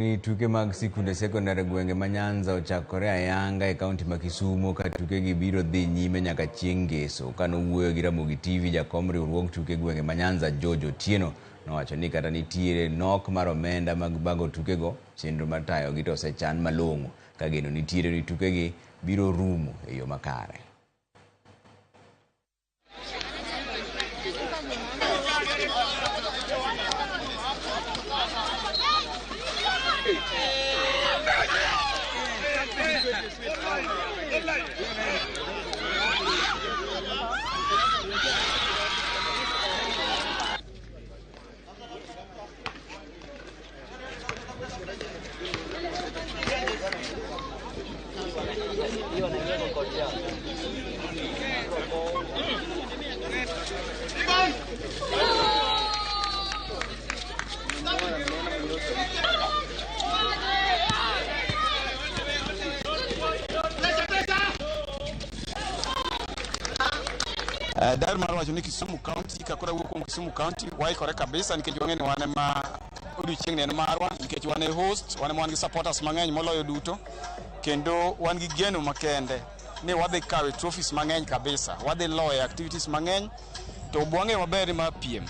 Ni tuke mag sikunde sekondari gwenge ma Nyanza ochakore ayanga e kaunti ma Kisumu ka tuke gi biro dhi nyime nyaka chieng' ngeso. Ka nowuoyo gi Ramogi TV, jakom riwruog tuke gwenge ma Nyanza George Otieno nowacho ni kata nitiere nok mar omenda mag bago tukego, chenro mar tayogi to osechan malong'o ka geno nitiere ni tukegi biro rumo e yo makare. Dar mar wacho ni Kisumu County kakora wuok kuom Kisumu County waikore kabisa nikech wang'eni wane ma odiochieng' en marwa nikech wane host, wane wan gi supporters mang'eny moloyo duto, kendo wan gi geno makende ni wadhi kawe trophies mang'eny kabisa, wadhi loyo activities mang'eny, to bwange maber ma piem,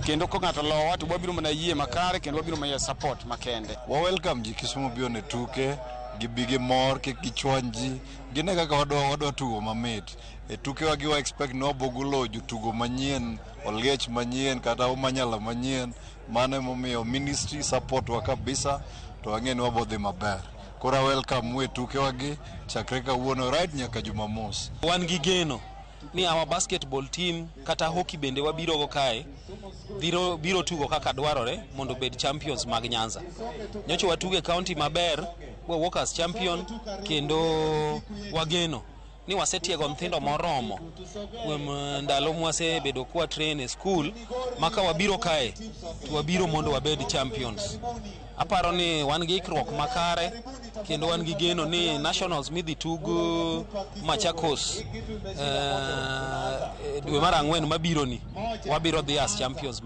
kendo ko ng'ato lowa to wabiro mana yie makare kendo wabiro mana support makende. Wa welcome ji Kisumu bio ne tuke gi bige mor ke gichwanji gine kaka wadwa tugo mamit e tuke wagi wa expect no bogulo jotugo manyien, oliech manyien kata omanyala manyien, mane momiyo ministry support wa kabisa to wang'eni wabodhi maber. Kora welcome we tuke wagi chakre kawuono right nyaka Jumamos. Wan gi geno ni our basketball team kata hockey bende wabiro go kae biro tugo kaka dwarore mondo bed champions mag Nyanza. Nyocho watuge county maber, wawuok as champion, kendo wageno ni wasetiego nyithindo moromo kuom ndalo mwasebedo kwa train e school, maka wabiro kae to wabiro mondo wabed champions. Aparo ni wan gi ikruok makare kendo wan gi geno ni nationals midhi tugo Machakos dwe mar 4 mabiro ni wabiro dhi as champions.